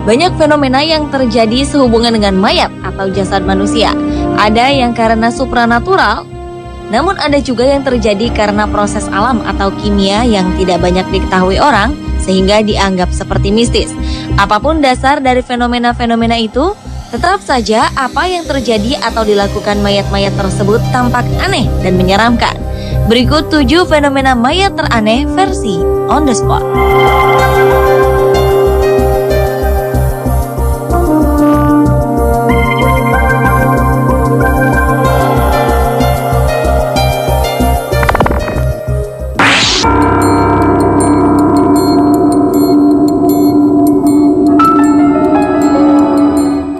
Banyak fenomena yang terjadi sehubungan dengan mayat atau jasad manusia. Ada yang karena supranatural, namun ada juga yang terjadi karena proses alam atau kimia yang tidak banyak diketahui orang sehingga dianggap seperti mistis. Apapun dasar dari fenomena-fenomena itu, tetap saja apa yang terjadi atau dilakukan mayat-mayat tersebut tampak aneh dan menyeramkan. Berikut 7 fenomena mayat teraneh versi On The Spot.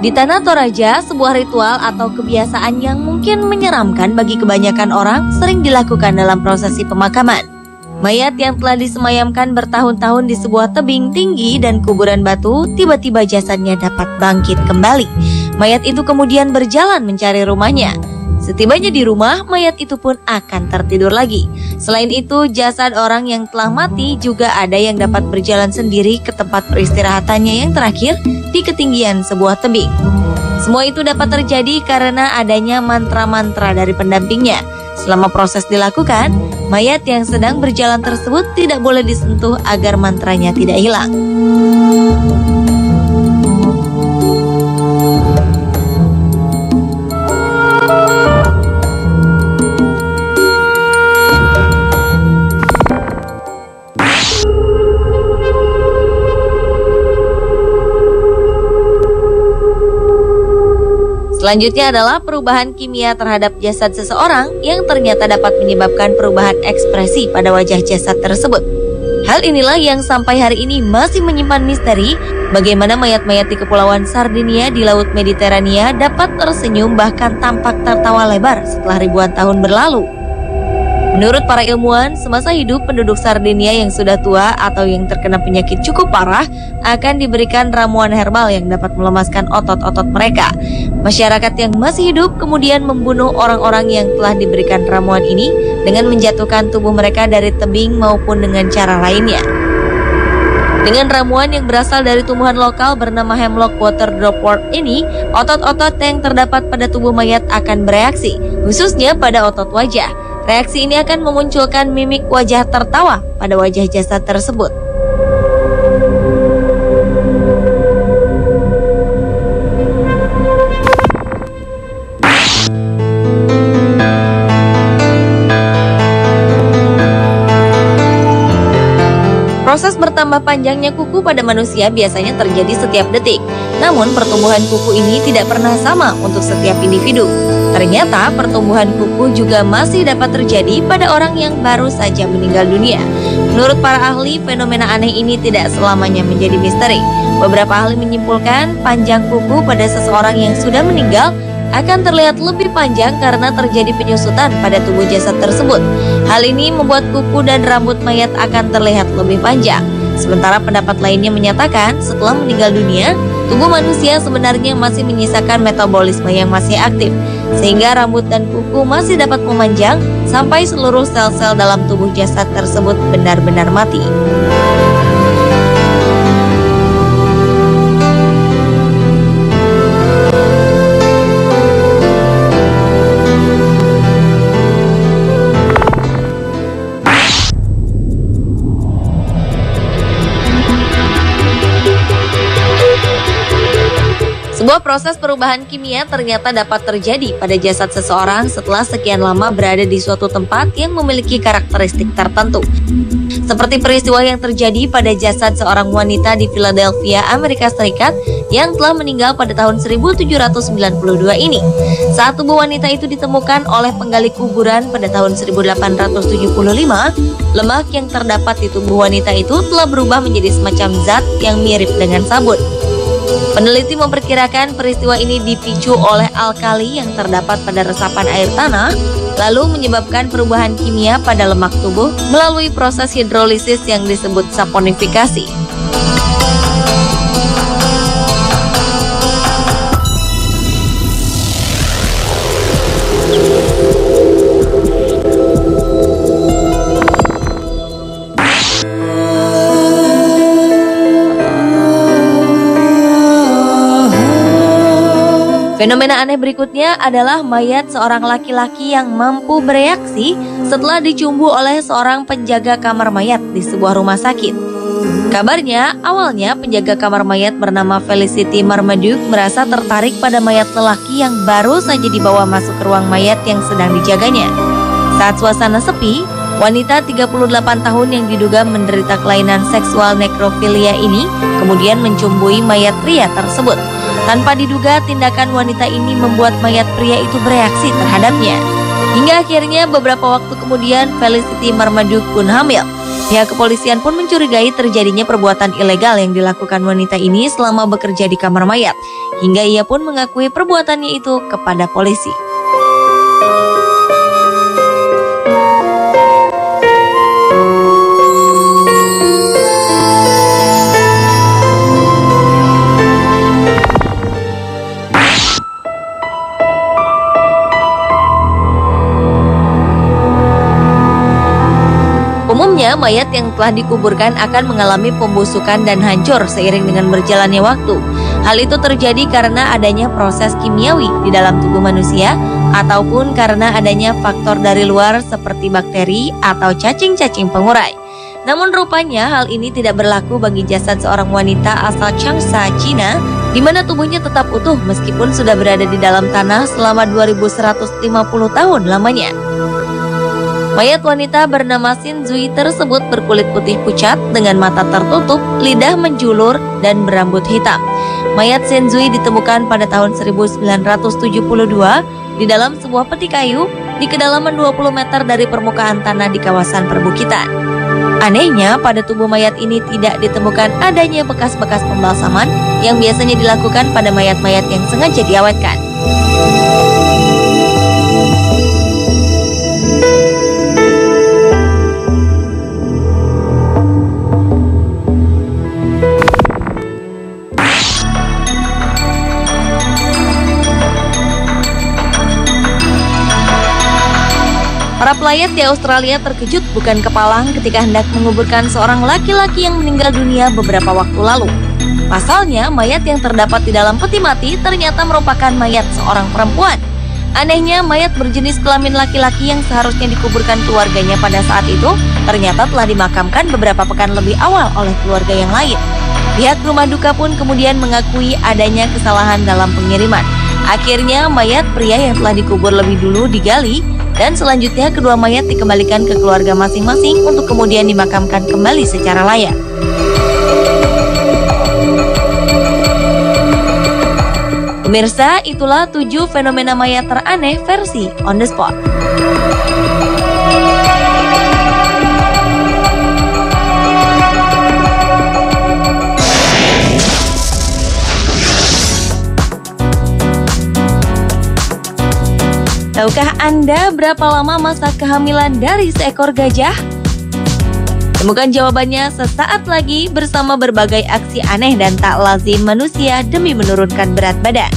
Di Tanah Toraja, sebuah ritual atau kebiasaan yang mungkin menyeramkan bagi kebanyakan orang sering dilakukan dalam prosesi pemakaman. Mayat yang telah disemayamkan bertahun-tahun di sebuah tebing tinggi dan kuburan batu, tiba-tiba jasadnya dapat bangkit kembali. Mayat itu kemudian berjalan mencari rumahnya. Setibanya di rumah, mayat itu pun akan tertidur lagi. Selain itu, jasad orang yang telah mati juga ada yang dapat berjalan sendiri ke tempat peristirahatannya yang terakhir di ketinggian sebuah tebing. Semua itu dapat terjadi karena adanya mantra-mantra dari pendampingnya. Selama proses dilakukan, mayat yang sedang berjalan tersebut tidak boleh disentuh agar mantranya tidak hilang. Selanjutnya adalah perubahan kimia terhadap jasad seseorang yang ternyata dapat menyebabkan perubahan ekspresi pada wajah jasad tersebut. Hal inilah yang sampai hari ini masih menyimpan misteri bagaimana mayat-mayat di Kepulauan Sardinia di Laut Mediterania dapat tersenyum bahkan tampak tertawa lebar setelah ribuan tahun berlalu. Menurut para ilmuwan, semasa hidup penduduk Sardinia yang sudah tua atau yang terkena penyakit cukup parah akan diberikan ramuan herbal yang dapat melemaskan otot-otot mereka. Masyarakat yang masih hidup kemudian membunuh orang-orang yang telah diberikan ramuan ini dengan menjatuhkan tubuh mereka dari tebing maupun dengan cara lainnya. Dengan ramuan yang berasal dari tumbuhan lokal bernama hemlock water dropwort ini, otot-otot yang terdapat pada tubuh mayat akan bereaksi, khususnya pada otot wajah. Reaksi ini akan memunculkan mimik wajah tertawa pada wajah jasad tersebut. Proses bertambah panjangnya kuku pada manusia biasanya terjadi setiap detik. Namun pertumbuhan kuku ini tidak pernah sama untuk setiap individu. Ternyata pertumbuhan kuku juga masih dapat terjadi pada orang yang baru saja meninggal dunia. Menurut para ahli, fenomena aneh ini tidak selamanya menjadi misteri. Beberapa ahli menyimpulkan panjang kuku pada seseorang yang sudah meninggal akan terlihat lebih panjang karena terjadi penyusutan pada tubuh jasad tersebut. Hal ini membuat kuku dan rambut mayat akan terlihat lebih panjang. Sementara pendapat lainnya menyatakan setelah meninggal dunia, tubuh manusia sebenarnya masih menyisakan metabolisme yang masih aktif, sehingga rambut dan kuku masih dapat memanjang sampai seluruh sel-sel dalam tubuh jasad tersebut benar-benar mati. Sebuah proses perubahan kimia ternyata dapat terjadi pada jasad seseorang setelah sekian lama berada di suatu tempat yang memiliki karakteristik tertentu. Seperti peristiwa yang terjadi pada jasad seorang wanita di Philadelphia, Amerika Serikat yang telah meninggal pada tahun 1792 ini. Saat tubuh wanita itu ditemukan oleh penggali kuburan pada tahun 1875, lemak yang terdapat di tubuh wanita itu telah berubah menjadi semacam zat yang mirip dengan sabun. Peneliti memperkirakan peristiwa ini dipicu oleh alkali yang terdapat pada resapan air tanah, lalu menyebabkan perubahan kimia pada lemak tubuh melalui proses hidrolisis yang disebut saponifikasi. Fenomena aneh berikutnya adalah mayat seorang laki-laki yang mampu bereaksi setelah dicumbu oleh seorang penjaga kamar mayat di sebuah rumah sakit. Kabarnya, awalnya penjaga kamar mayat bernama Felicity Marmaduke merasa tertarik pada mayat lelaki yang baru saja dibawa masuk ke ruang mayat yang sedang dijaganya. Saat suasana sepi, wanita 38 tahun yang diduga menderita kelainan seksual nekrofilia ini kemudian mencumbui mayat pria tersebut. Tanpa diduga, tindakan wanita ini membuat mayat pria itu bereaksi terhadapnya. Hingga akhirnya beberapa waktu kemudian Felicity Marmaduke pun hamil. Pihak kepolisian pun mencurigai terjadinya perbuatan ilegal yang dilakukan wanita ini selama bekerja di kamar mayat. Hingga ia pun mengakui perbuatannya itu kepada polisi. Umumnya, mayat yang telah dikuburkan akan mengalami pembusukan dan hancur seiring dengan berjalannya waktu. Hal itu terjadi karena adanya proses kimiawi di dalam tubuh manusia ataupun karena adanya faktor dari luar seperti bakteri atau cacing-cacing pengurai. Namun rupanya hal ini tidak berlaku bagi jasad seorang wanita asal Changsha, Cina, di mana tubuhnya tetap utuh meskipun sudah berada di dalam tanah selama 2150 tahun lamanya. Mayat wanita bernama Xin Zui tersebut berkulit putih pucat dengan mata tertutup, lidah menjulur, dan berambut hitam. Mayat Xin Zui ditemukan pada tahun 1972 di dalam sebuah peti kayu di kedalaman 20 meter dari permukaan tanah di kawasan perbukitan. Anehnya, pada tubuh mayat ini tidak ditemukan adanya bekas-bekas pembalsaman yang biasanya dilakukan pada mayat-mayat yang sengaja diawetkan. Para pelayat di Australia terkejut bukan kepalang ketika hendak menguburkan seorang laki-laki yang meninggal dunia beberapa waktu lalu. Pasalnya, mayat yang terdapat di dalam peti mati ternyata merupakan mayat seorang perempuan. Anehnya, mayat berjenis kelamin laki-laki yang seharusnya dikuburkan keluarganya pada saat itu ternyata telah dimakamkan beberapa pekan lebih awal oleh keluarga yang lain. Pihak rumah duka pun kemudian mengakui adanya kesalahan dalam pengiriman. Akhirnya, mayat pria yang telah dikubur lebih dulu digali dan selanjutnya kedua mayat dikembalikan ke keluarga masing-masing untuk kemudian dimakamkan kembali secara layak. Pemirsa, itulah 7 fenomena mayat teraneh versi On The Spot. Tahukah Anda berapa lama masa kehamilan dari seekor gajah? Temukan jawabannya sesaat lagi bersama berbagai aksi aneh dan tak lazim manusia demi menurunkan berat badan.